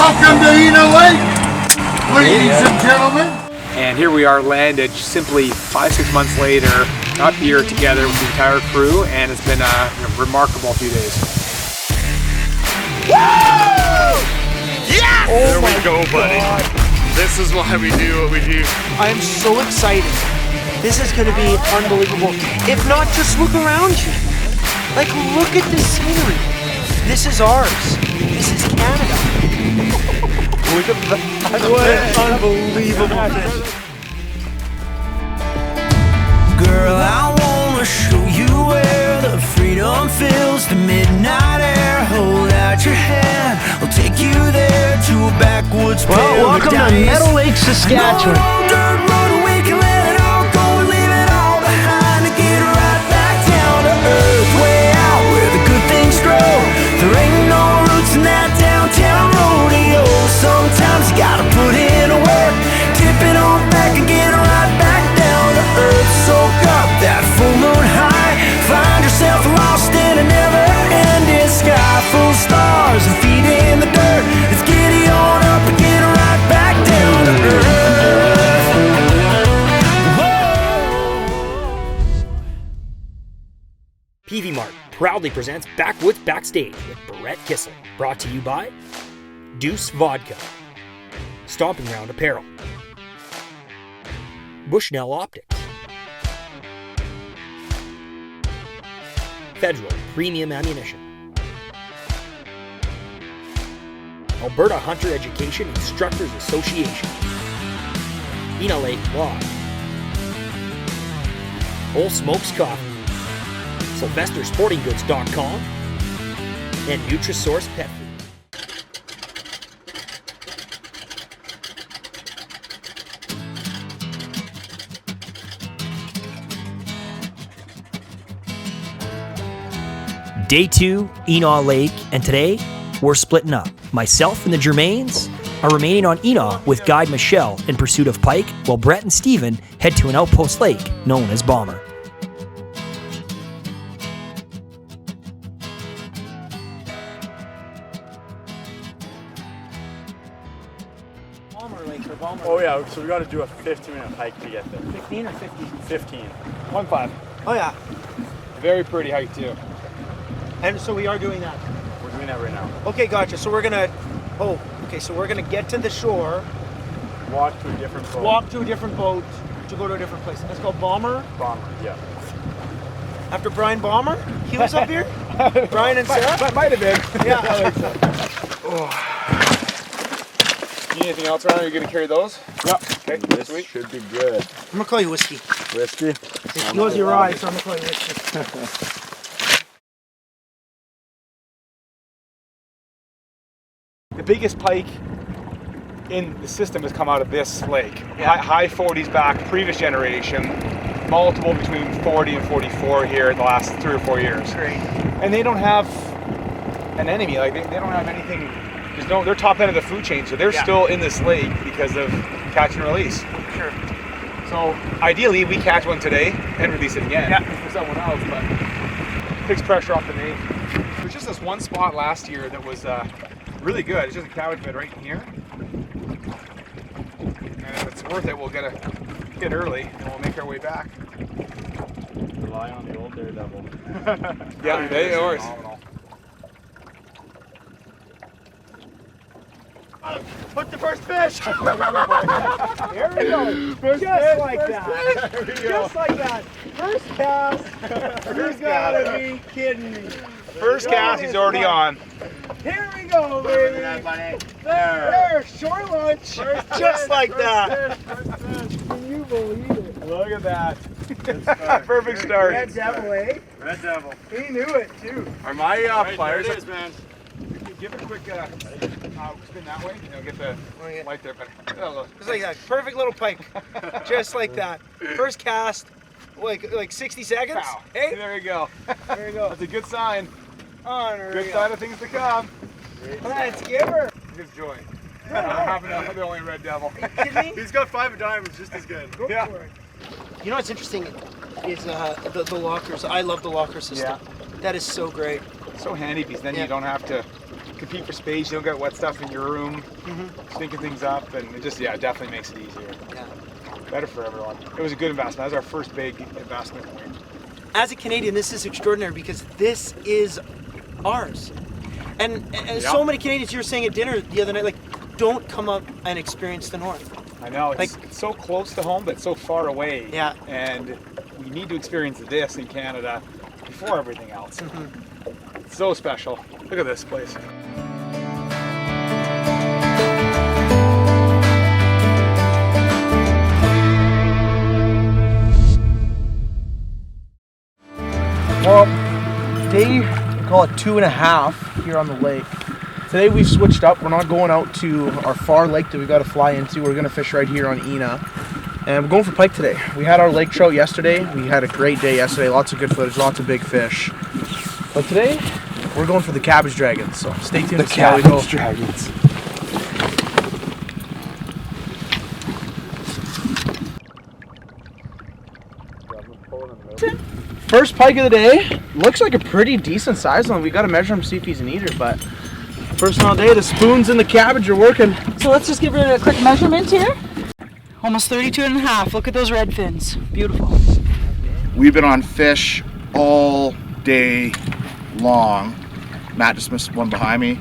Welcome to Ena Lake, ladies and gentlemen. And here we are landed simply 5-6 months later, up here together with the entire crew, and it's been a remarkable few days. Woo! Yes! There we go, buddy. This is why we do what we do. I am so excited. This is going to be unbelievable. If not, just look around you. Like, look at this scenery. This is ours. This is Canada. Look at that. What an unbelievable fish. Girl, I wanna show you where the freedom fills the midnight air. Hold out your hand, I'll take you there to a backwoods paradise. Well, welcome to Ena Lake, Saskatchewan. No dirt road, we can let it all go and leave it all behind to get right back down to earth, way out where the good things grow. There ain't no roots in that downtown rodeo. Sometimes you gotta put in a work, tip it on back and get right back down to earth. Soak up that full moon high, find yourself lost in a never-ending sky full of stars and feet in the dirt. Let's giddy on up and get right back down to earth. Whoa. PV Mart proudly presents Backwoods Backstage with Brett Kissel. Brought to you by Deuce Vodka, Stomping Ground Apparel, Bushnell Optics, Federal Premium Ammunition, Alberta Hunter Education Instructors Association, Ena Lake Lodge, Old Smokes Coffee, SylvesterSportingGoods.com, and Nutrisource Pet Food. Day 2, Ena Lake, and today we're splitting up. Myself and the Germains are remaining on Ena with guide Michelle in pursuit of pike, while Brett and Steven head to an outpost lake known as Bomber. Oh yeah, so we got to do a 15-minute hike to get there. 15 or 50? 15. 1-5. Oh, yeah. Very pretty hike too. And so we are doing that. We're doing that right now. Okay, gotcha. So we're gonna, so we're gonna get to the shore, Walk to a different boat. walk to a different boat to go to a different place. That's called Bomber. Bomber, yeah. After Brian Bomber, he was up here. Brian and Sarah. That might have been. Yeah. Need anything else around? Are you going to carry those? Yep. Okay, This sweet. should be good. I'm gonna call you whiskey. Whiskey? He knows your eyes, so I'm gonna call you whiskey. The biggest pike in the system has come out of this lake. High 40s back, previous generation, multiple between 40 and 44 here in the last 3 or 4 years. Great. And they don't have an enemy, like they don't have anything, they're top end of the food chain, so they're still in this lake because of catch and release. Sure. So ideally we catch one today and release it again for someone else, but takes pressure off the bait. There's just this one spot last year that was really good. It's just a cabbage bed right in here. And if it's worth it, we'll get a hit early and we'll make our way back. Rely on the old daredevil. Yeah, they are yours. Put the first fish! There we go. First Just fish, like first that. fish. There we go. Just like that. First cast. You gotta be kidding me. First cast, he's already on. Here we go, baby. There, shore lunch. Just like that. Can you believe it? Look at that. Perfect start. Red Devil, eh? Red devil. He knew it too. Are my pliers? There it is, man. Give it a quick spin that way. Get the light there, but Just like that. Perfect little pike. Just like that. First cast, like 60 seconds. Pow. Hey, There you go. there you go. That's a good sign. Unreal. Good sign of things to come. Let's give her. Good joy. I'm the only red devil. Kidding me? He's got 5 diamonds just as good. Go Yeah. for it. You know what's interesting is the lockers. I love the locker system. That is so great. So handy because then you don't have to compete for space. You don't get wet stuff in your room, stinking things up, and it just, it definitely makes it easier. Yeah. Better for everyone. It was a good investment. That was our first big investment point. As a Canadian, this is extraordinary because this is ours. And so many Canadians, you were saying at dinner the other night, like, don't come up and experience the North. I know, it's so close to home, but so far away. Yeah. And we need to experience this in Canada before everything else. It's so special. Look at this place. Well, day, we call it 2.5 here on the lake. Today we've switched up. We're not going out to our far lake that we got to fly into. We're going to fish right here on Ena. And we're going for pike today. We had our lake trout yesterday. We had a great day yesterday. Lots of good footage, lots of big fish. But today, we're going for the cabbage dragons. So stay tuned to see how we go. Dragons. First pike of the day. Looks like a pretty decent size one. We got to measure him, see if he's an eater. But first one all day, the spoons and the cabbage are working. So let's just give it a quick measurement here. Almost 32.5. Look at those red fins. Beautiful. We've been on fish all day long. Matt just missed one behind me.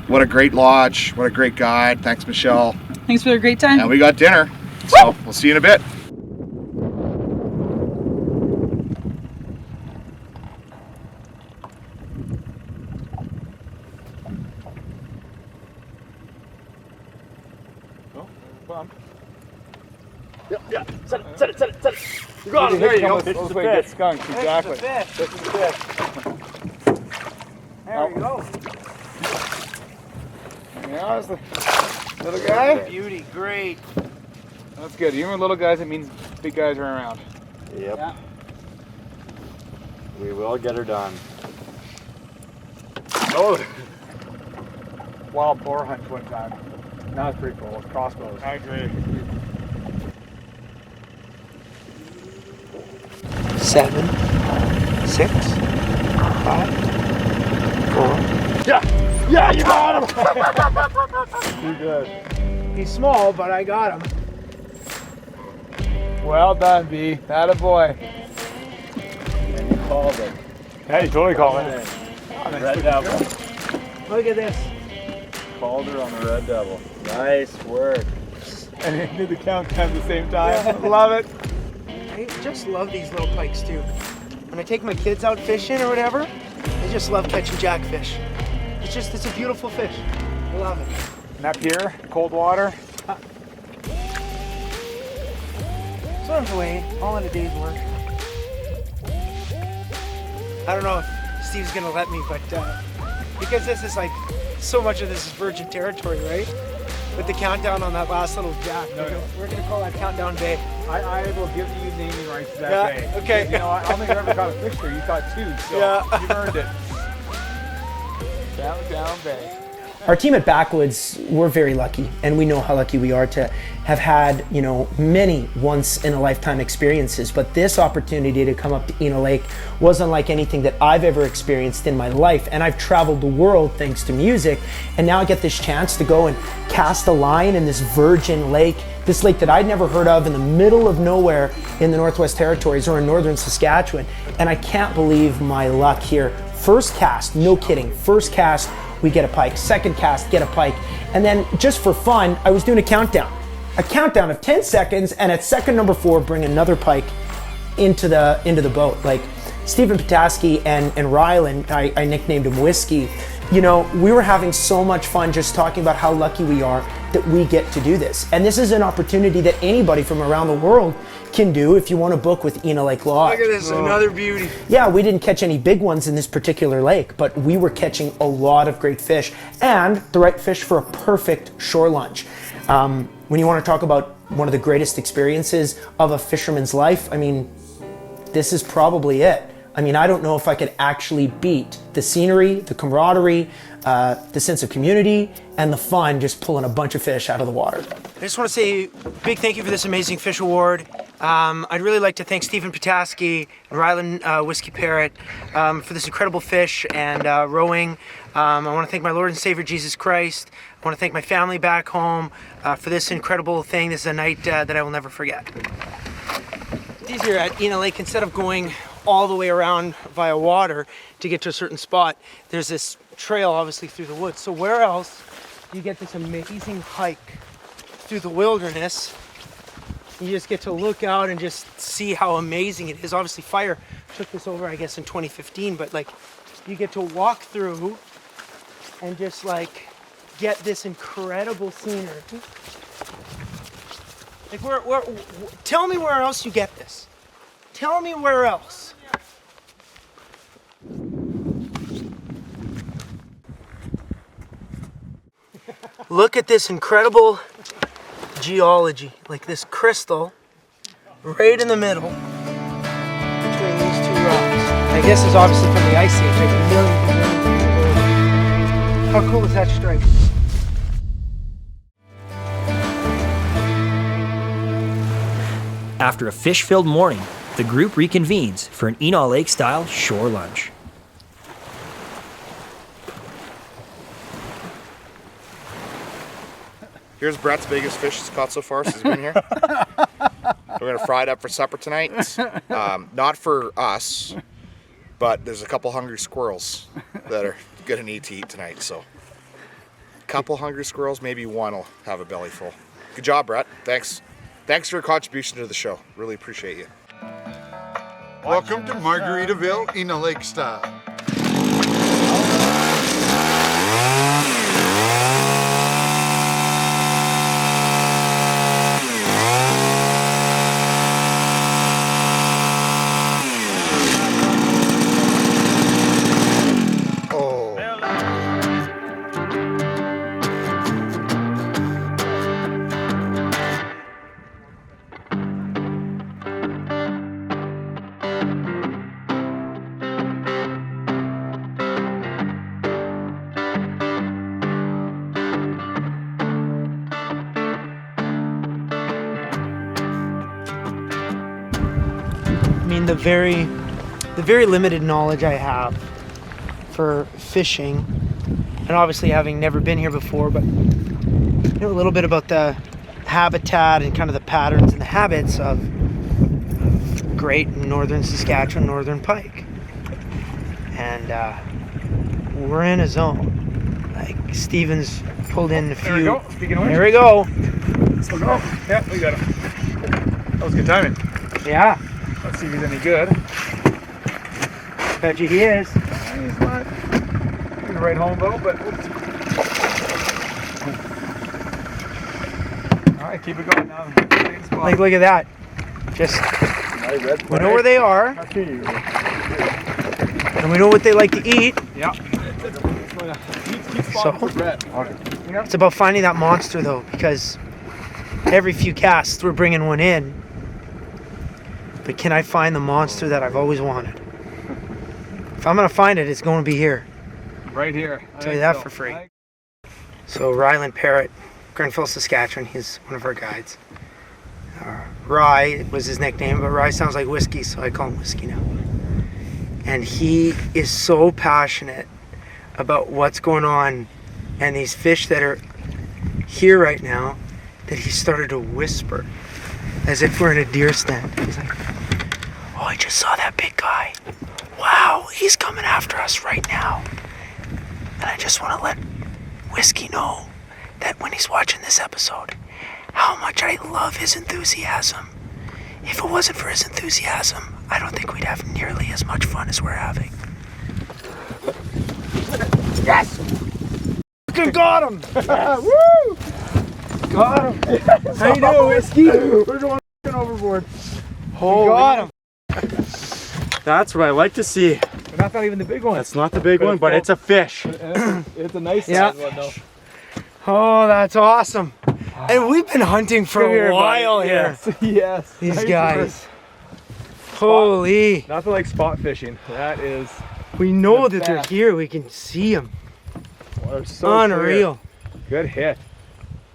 What a great lodge. What a great guide. Thanks, Michelle. Thanks for a great time. And we got dinner. So we'll see you in a bit. Yeah, set it. You got it. There you go. This is the way it gets skunked. Exactly. This is the fish. There we go. Yeah, there's the little guy. Beauty, great. That's good. Even with little guys, it means big guys are around. Yep. Yeah. We will get her done. Oh. Wild boar hunt one time. That was pretty cool. Crossbows. I agree. 7, 6, 5, 4. Yeah, you got him. Too good. He's small, but I got him. Well done, B. That a boy. And you called it. Yeah, you totally called it. Red Devil. Look at this. Called her on the Red Devil. Nice work. And they did the countdown at the same time. Love it. I just love these little pikes too. When I take my kids out fishing or whatever, I just love catching jackfish. It's a beautiful fish. I love it. And up here, cold water. Swims away, all in a day's work. I don't know if Steve's gonna let me, but because this is like, so much of this is virgin territory, right? With the countdown on that last little jack. We're gonna call that Countdown Bay. I will give you naming rights to that bay. Okay. You know, I don't think I've ever caught a fish there. You caught 2, so you've earned it. Countdown Bay. Our team at Backwoods, we're very lucky, and we know how lucky we are to have had, many once-in-a-lifetime experiences. But this opportunity to come up to Ena Lake was unlike anything that I've ever experienced in my life. And I've traveled the world thanks to music, and now I get this chance to go and cast a line in this virgin lake, this lake that I'd never heard of in the middle of nowhere in the Northwest Territories or in Northern Saskatchewan. And I can't believe my luck here. First cast, no kidding, first cast, we get a pike. Second cast, get a pike. And then just for fun, I was doing a countdown of 10 seconds, and at second number 4, bring another pike into the boat. Like Stephen Pataski and Rylan, I nicknamed him Whiskey. We were having so much fun just talking about how lucky we are that we get to do this. And this is an opportunity that anybody from around the world can do if you want to book with Ena Lake Lodge. Look at this, another beauty. Yeah, we didn't catch any big ones in this particular lake, but we were catching a lot of great fish and the right fish for a perfect shore lunch. When you want to talk about one of the greatest experiences of a fisherman's life, I mean, this is probably it. I mean, I don't know if I could actually beat the scenery, the camaraderie, the sense of community, and the fun just pulling a bunch of fish out of the water. I just want to say a big thank you for this amazing fish award. I'd really like to thank Stephen Pataski and Ryland Whiskey Parrot for this incredible fish and rowing. I want to thank my Lord and Savior Jesus Christ. I want to thank my family back home for this incredible thing. This is a night that I will never forget. It's easier at Ena Lake, instead of going all the way around via water to get to a certain spot, there's this trail obviously through the woods. So where else do you get this amazing hike through the wilderness? You just get to look out and just see how amazing it is. Obviously fire took this over, I guess, in 2015, but like you get to walk through and just like get this incredible scenery. Like tell me where else you get this. Tell me where else. Look at this incredible geology, like this crystal right in the middle between these two rocks. I guess it's obviously from the Ice Age, like millions and millions of years ago. How cool is that stripe? After a fish-filled morning, the group reconvenes for an Ena Lake-style shore lunch. Here's Brett's biggest fish he's caught so far since he's been here. We're gonna fry it up for supper tonight. Not for us, but there's a couple hungry squirrels that are gonna need to eat tonight. So, a couple hungry squirrels, maybe one will have a belly full. Good job, Brett. Thanks for your contribution to the show. Really appreciate you. Welcome to Margaritaville, Ena Lake style. I mean, the very limited knowledge I have for fishing, and obviously having never been here before, but you know a little bit about the habitat and kind of the patterns and the habits of great Northern Saskatchewan northern pike. And we're in a zone. Like Steven's pulled in a few. There we go. Speaking of which. There we go. Let's go. Yeah, we got him. That was good timing. Yeah. Let's see if he's any good. Bet you he is. He's not in the right home though, but we'll see. All right, keep it going now. Like, look at that. Just, we know where they are. And we know what they like to eat. Yeah. So, it's about finding that monster though, because every few casts we're bringing one in. But can I find the monster that I've always wanted? If I'm gonna find it, it's gonna be here. Right here. I'll tell you that for free. So Ryland Parrot, Grenfell, Saskatchewan, he's one of our guides. Rye was his nickname, but Rye sounds like whiskey, so I call him Whiskey now. And he is so passionate about what's going on and these fish that are here right now that he started to whisper as if we're in a deer stand. He's like, oh, I just saw that big guy. Wow, he's coming after us right now. And I just want to let Whiskey know that when he's watching this episode, how much I love his enthusiasm. If it wasn't for his enthusiasm, I don't think we'd have nearly as much fun as we're having. Yes! Fucking got him! Yes. Woo! Got him! Yes. How you doing, Whiskey? We're going overboard. Holy. Got him! That's what I like to see. But that's not even the big one. That's not the big one, but it's a fish. It's a nice Yeah. size one though. Oh, that's awesome. And we've been hunting for a while here. Yes. These Nice guys. Holy. Nothing like spot fishing. That is. We know the that they're best. here. We can see them. They're so Unreal. clear. Good hit.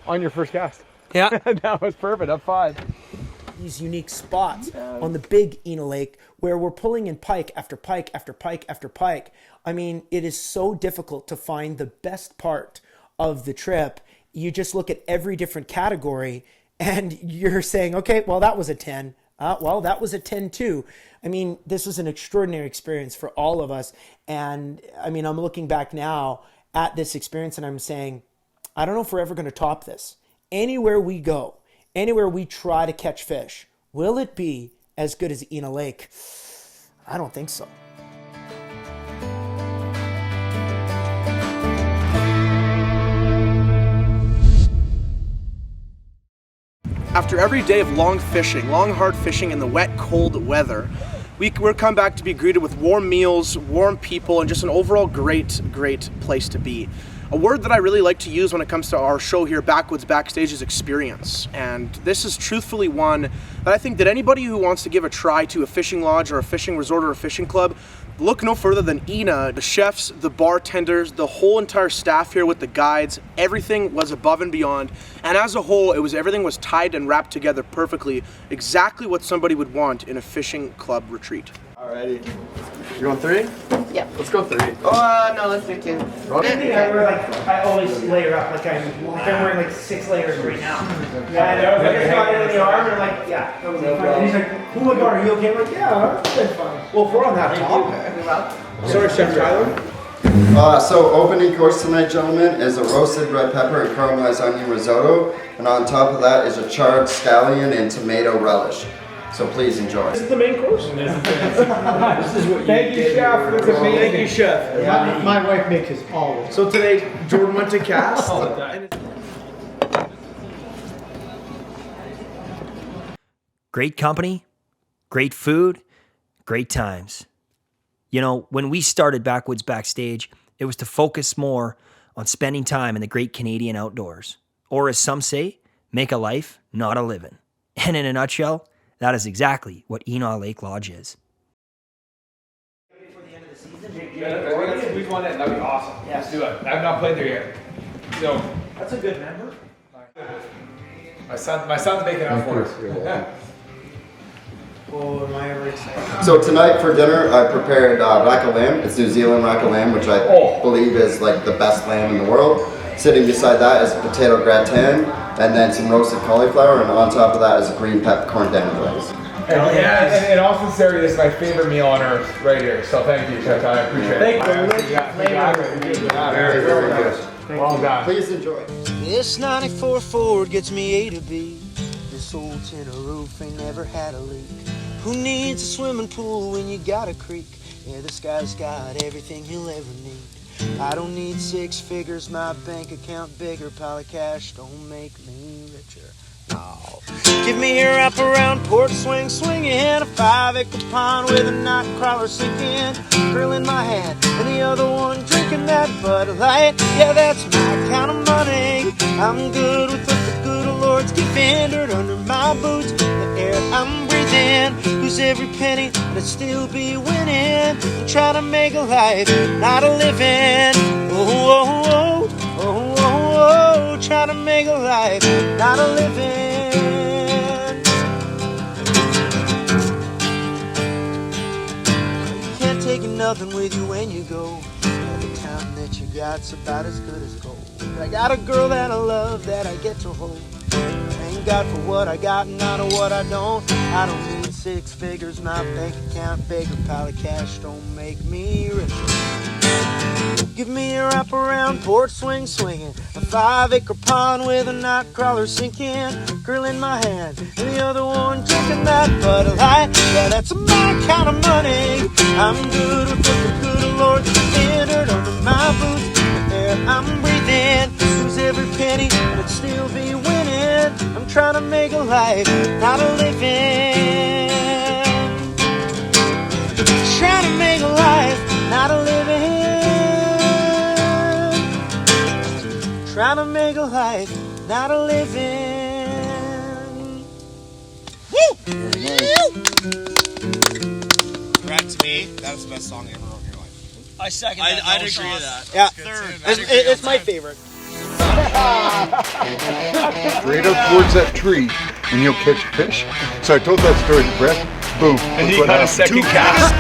On your first cast. Yeah. That was perfect. Up 5. These unique spots on the big Ena Lake where we're pulling in pike after pike after pike after pike. I mean, it is so difficult to find the best part of the trip. You just look at every different category and you're saying, okay, well, that was a 10. Well, that was a 10 too. I mean, this was an extraordinary experience for all of us. And I mean, I'm looking back now at this experience and I'm saying, I don't know if we're ever going to top this. Anywhere we go, anywhere we try to catch fish, will it be as good as Ena Lake? I don't think so. After every day of long fishing, long hard fishing in the wet, cold weather, we're come back to be greeted with warm meals, warm people, and just an overall great place to be. A word that I really like to use when it comes to our show here, Backwoods Backstage, is experience. And this is truthfully one that I think that anybody who wants to give a try to a fishing lodge or a fishing resort or a fishing club, look no further than Ena. The chefs, the bartenders, the whole entire staff here with the guides, everything was above and beyond. And as a whole, everything was tied and wrapped together perfectly, exactly what somebody would want in a fishing club retreat. Alrighty. You going 3? Yep. Let's go 3. Oh, no, let's do 2. I always layer up like I'm wearing like 6 layers right now. Yeah, I just got it in the arm and like, yeah. And he's like, oh my God, are you okay? I'm like, yeah, that's fine. Well, if we're on that topic. Sorry, Chef Tyler. So opening course tonight, gentlemen, is a roasted red pepper and caramelized onion risotto, and on top of that is a charred scallion and tomato relish. So please enjoy. This is the main course. This is what Thank you, Chef. That's amazing. Thank you, Chef. Yeah, my wife makes this always. So today, Jordan went to cast. Great company, great food, great times. You know, when we started Backwoods Backstage, it was to focus more on spending time in the great Canadian outdoors. Or as some say, make a life, not a living. And in a nutshell, that is exactly what Ena Lake Lodge is. Yeah, we want it. That'd be awesome. Yeah. Let's do it. I've not played there yet. So That's a good member. my son's making up for it. Oh, am I ever excited? So tonight for dinner, I prepared rack of lamb. It's New Zealand rack of lamb, which I believe is like the best lamb in the world. Sitting beside that is potato gratin, and then some roasted cauliflower, and on top of that is a green peppercorn dinner glaze. And in all sincerity, this is my favorite meal on earth right here. So thank you, Chef. I appreciate it. Thank you. Very good. Well done. Please enjoy. This 94 Ford gets me A to B. This old tin roof ain't never had a leak. Who needs a swimming pool when you got a creek? Yeah, this guy's got everything he'll ever need. I don't need 6 figures, my bank account bigger. Pile of cash don't make me richer. No. Give me a wrap around port swing, swinging a 5-acre pond with a night crawler sinking, grill in my hand, and the other one drinking that Bud Light. Yeah, that's my kind of money. I'm good with what the good Lord's giving. Dirt under my boots, the air I'm breathing. Lose every penny, but I'd still be winning. And try to make a life, not a living. Oh, oh, oh, oh, oh, oh. Try to make a life, not a living. You can't take nothing with you when you go. Every time that you got's about as good as gold. But I got a girl that I love that I get to hold. Thank God for what I got and not what I don't. I don't need 6 figures, my bank account bigger. Pile of cash don't make me rich. Give me a wrap around port swing, swinging a 5-acre pond with a night crawler sinking, grill in my hand, and the other one drinking that Bud Light. Yeah, that's my kind of money. I'm good with what the good Lord's giving. Dirt under my boots, the air I'm breathing. Lose every penny, but I'd still be winning. I'm trying to make a life, not a living. Trying to make a life, not a living. Trying to make a life, not a living. Woo! Brett, to me, that is the best song you ever wrote in your life. I second that. I'd agree with that. Yeah, Third. it's my favorite. Straight up towards that tree, and you'll catch a fish. So I told that story to Brett. Boom. And he got a second cast.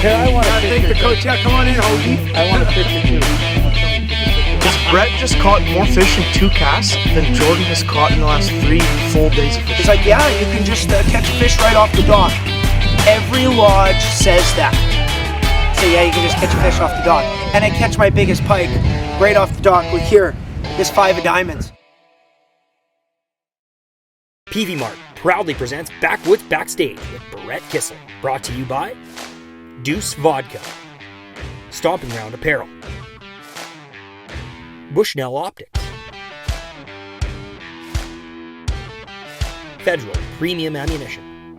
I want to thank the coach. Yeah, come on in, Hoagie. I want to picture too. Brett just caught more fish in 2 casts than Jordan has caught in the last 3 full days of fishing. It's like, yeah, you can just catch a fish right off the dock. Every lodge says that. So yeah, you can just catch a fish off the dock. And I catch my biggest pike right off the dock with here, this 5 of diamonds. PV Mart proudly presents Backwoods Backstage with Brett Kissel. Brought to you by Deuce Vodka, Stomping Ground Apparel, Bushnell Optics, Federal Premium Ammunition,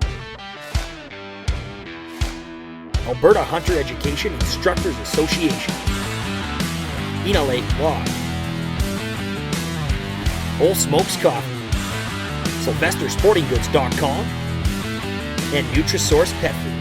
Alberta Hunter Education Instructors Association, Ena Lake Lodge, Old Smokes Coffee, SylvesterSportingGoods.com, and Nutrisource Pet Food.